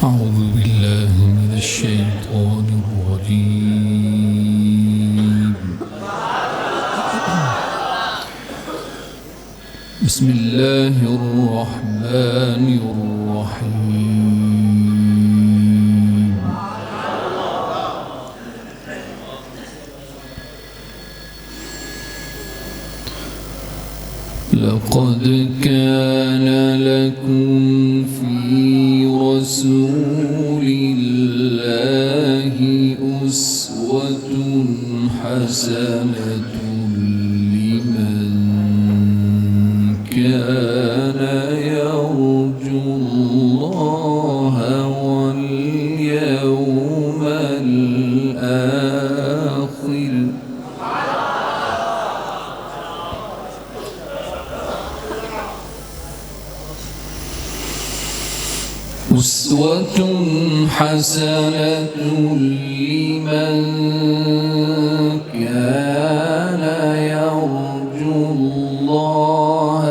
أعوذ بالله من الشيطان الرجيم. بسم الله الرحمن الرحيم. لقد كان لكم في رسول الله أسوة حسنة لمن كان يرجو الله واليوم الآخر. أسوة حسنة لمن كان يرجو الله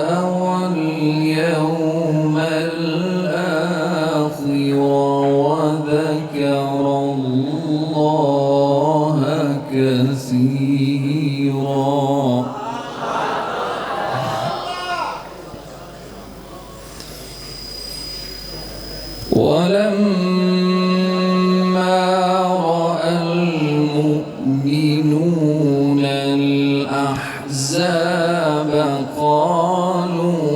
واليوم الآخر وذكر الله كثيرا. ولما رأى المؤمنون الأحزاب قالوا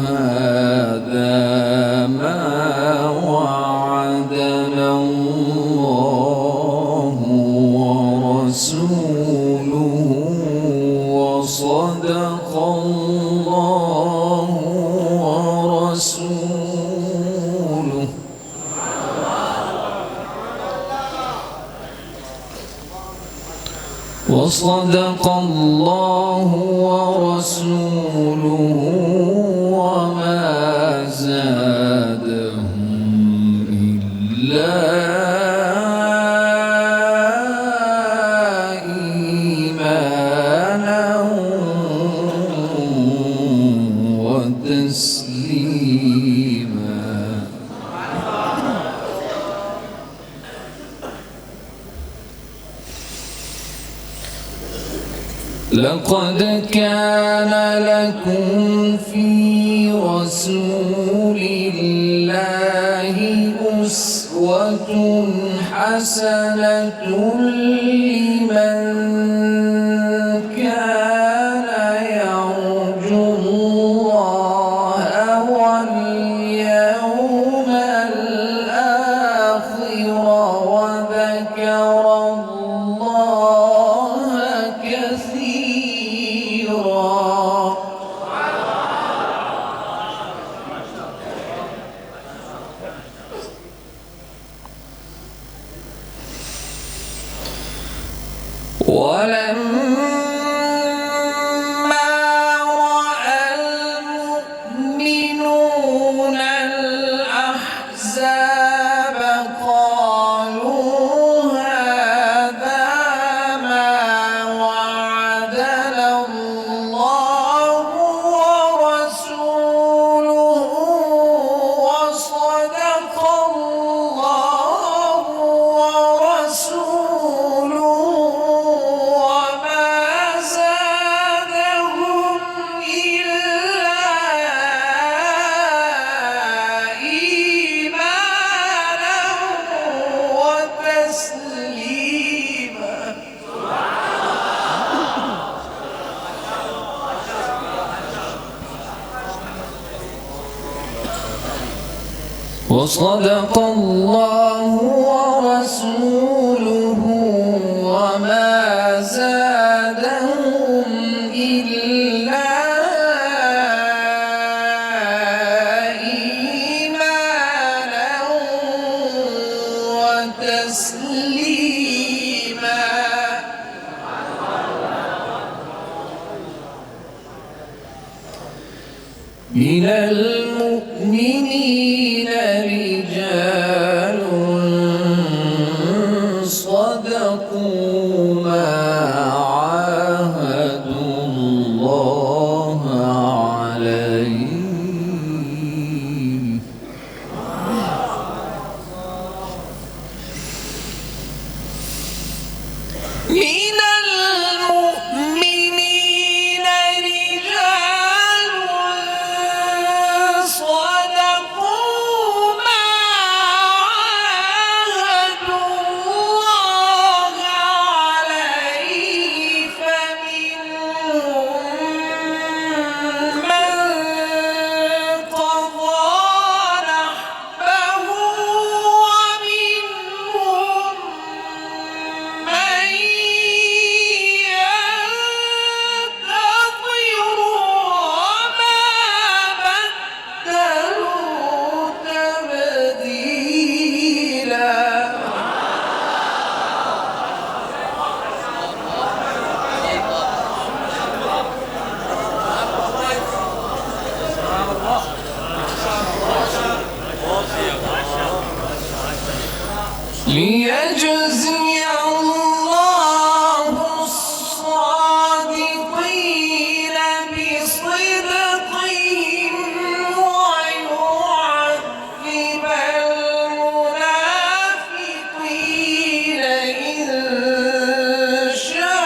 هذا ما وعدنا الله ورسوله وصدق الله ورسوله. وصدق الله ورسوله وما زادهم إلا إيمانا وتسليما. لقد كان لكم في رسول الله أسوة حسنة لمن كان يرجو الله واليوم الآخر وذكر الله كثيرا. ولما رأى المؤمنون الأحزاب قالوا هذا ما وعدنا الله ورسوله وصدق الله ورسوله وما زادهم إلا إيمانا وتسليما. وصدق الله ورسوله وما زادهم إلا إيمانا وتسليما. من المؤمنين رجال صدقوا ما عاهدوا الله عليه ليجزي الله الصادقين بصدقهم ويعذب المنافقين إن شاء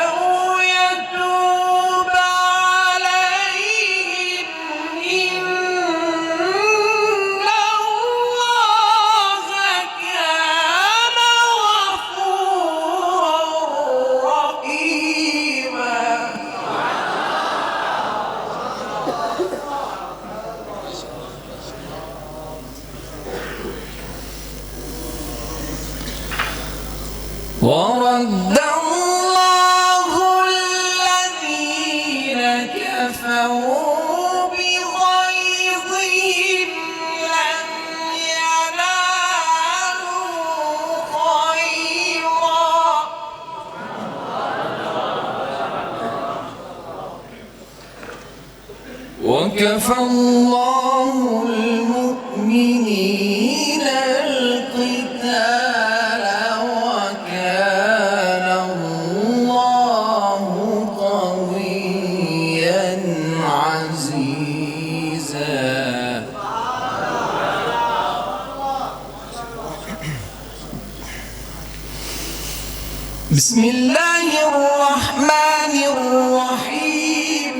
أو يتوب عليهم إن الله كان غفورا رحيما. ورد الله الذين كفروا بغيظهم لم ينالوا خيرا وكفى الله المؤمنين القتال وكان الله قويا عزيزا. بسم الله الرحمن الرحيم.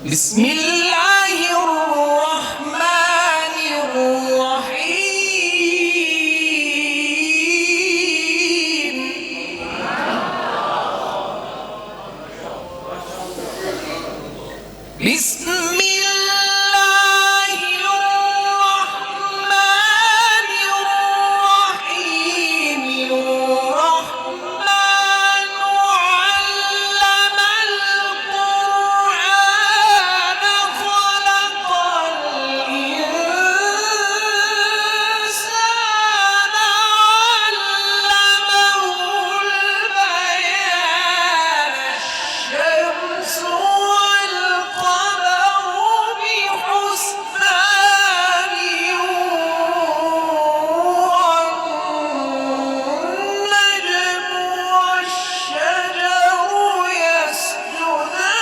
بسم الله الرحمن الرحيم. بسم الله الرحمن الرحيم. الرحمن علم القرآن خلق الإنسان علمه البيان. الشمس والقمر بحسبان والنجم والشجر يسجدان.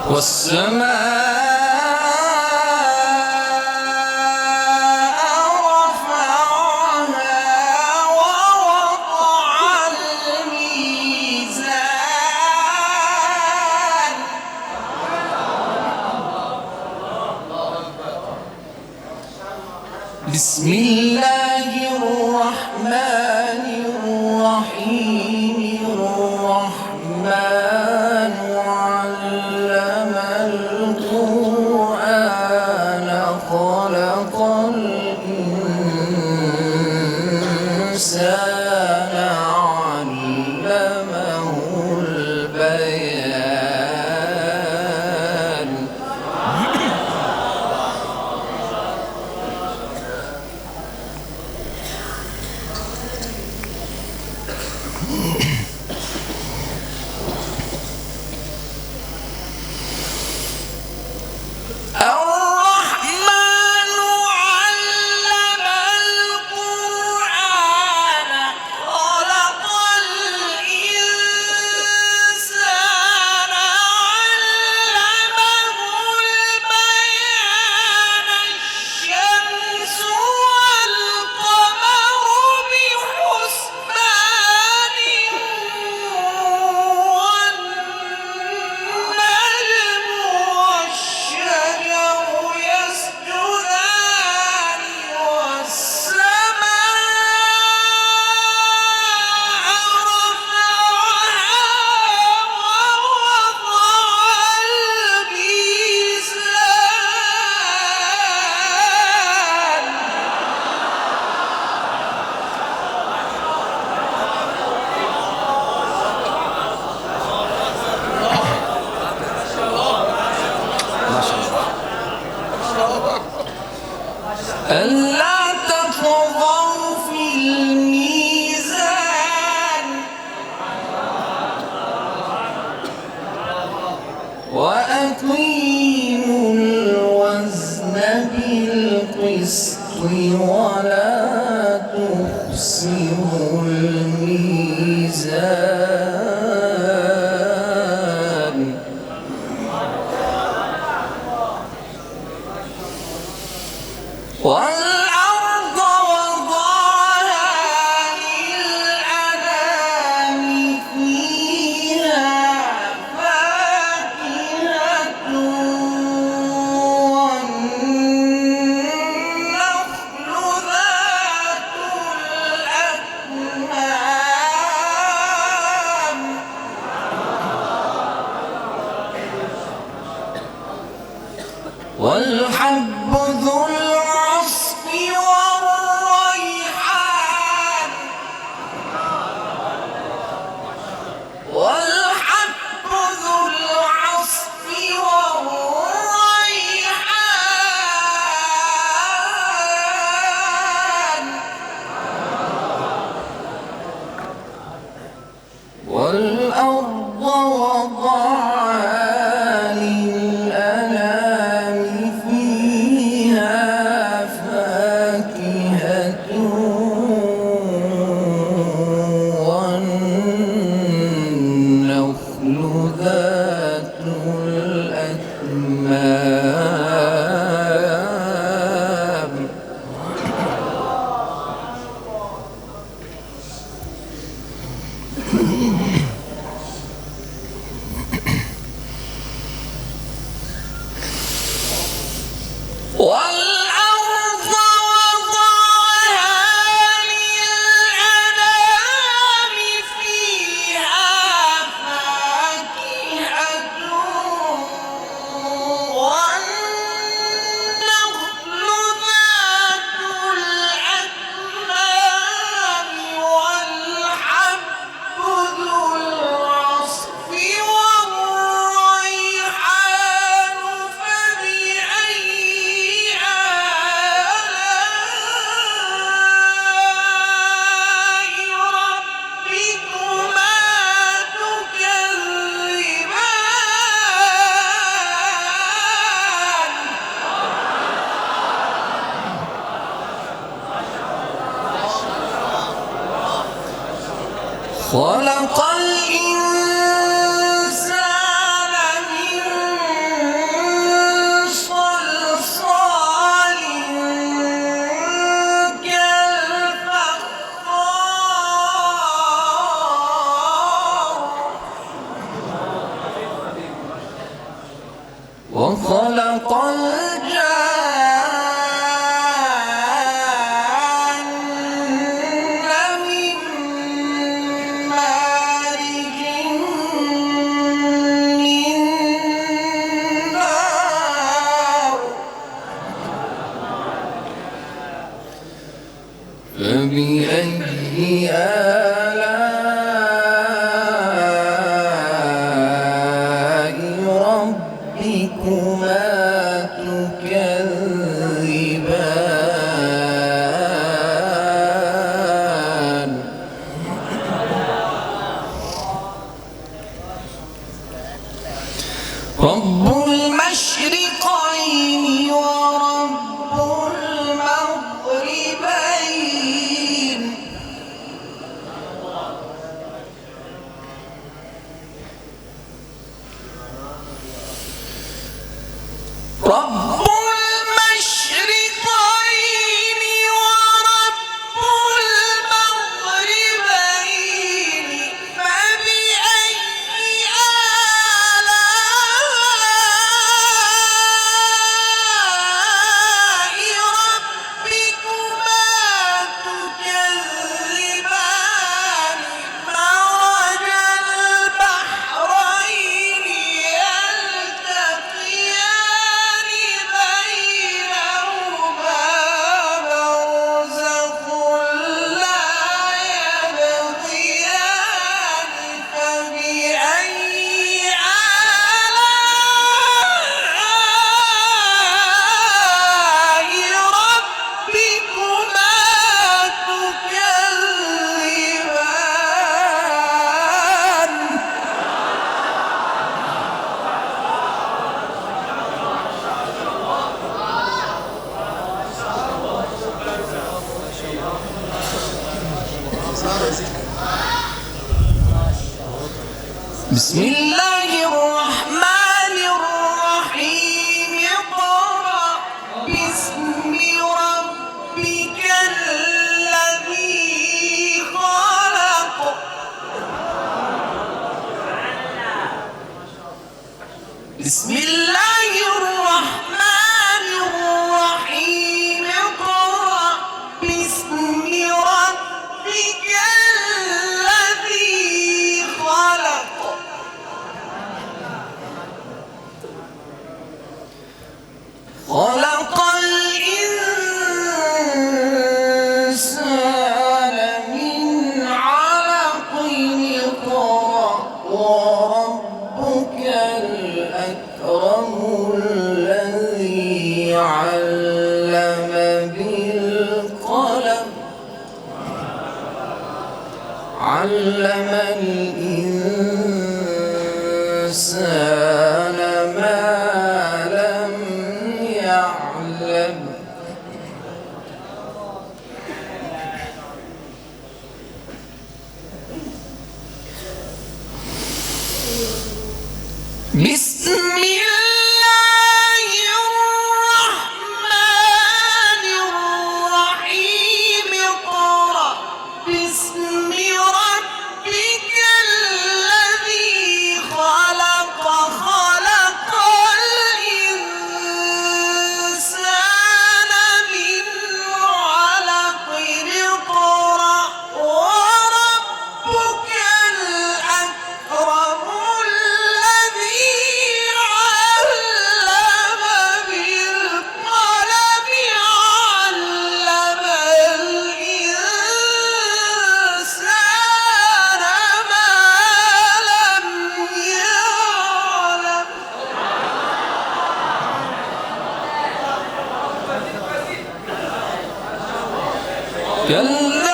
والسماء رفعها ووضع الميزان. بسم الله الرحمن الرحيم. الرحمن علم القرآن خلق الإنسان علمه البيان. الرحمن علم القرآن خلق الإنسان ألا تطغوا في الميزان وأقيموا الوزن بالقسط ولا تخسروا الميزان والأرض وضعها للأنام فيها فاكهة والنخل ذات الأكمام والحب ذو العصف والريحان والحب ذو العصف والريحان والأرض وضعها للأنام فيها فاكهة والنخل ذات الأكمام والأرض وضعها للأنام فيها فاكهة والنخل ذات الأكمام والحب ذو العصف والريحان فبأي آلاء ربكما تكذبان خلق الإنسان من صلصال كالفخار وخلق الجان من مارج من نار فبأي آلاء ربكما تكذبان رب المشرقين ورب المغربين رب المشرقين ورب المغربين فبأي آلاء بسم الله الرحمن الرحيم اقرأ باسم ربك الذي خلق بسم الله الرحمن الرحيم اقرأ باسم ربك الذي خلق خلق الإنسان من علق اقرأ وربك الأكرم الذي علم بالقلم علم الإنسان ما لم يعلم بسم الله الرحمن الرحيم اقرأ باسم ربك الذي خلق خلق الإنسان من علق اقرأ وربك الأكرم الذي علم بالقلم علم الإنسان ما لم يعلم كلا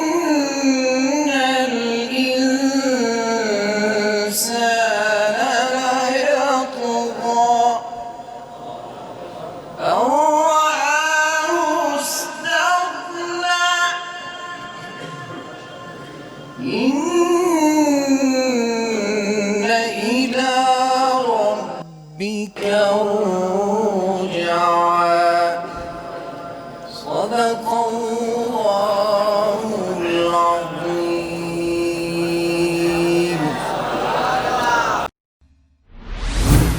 إن الإنسان ليطغى أن رآه استغنى إن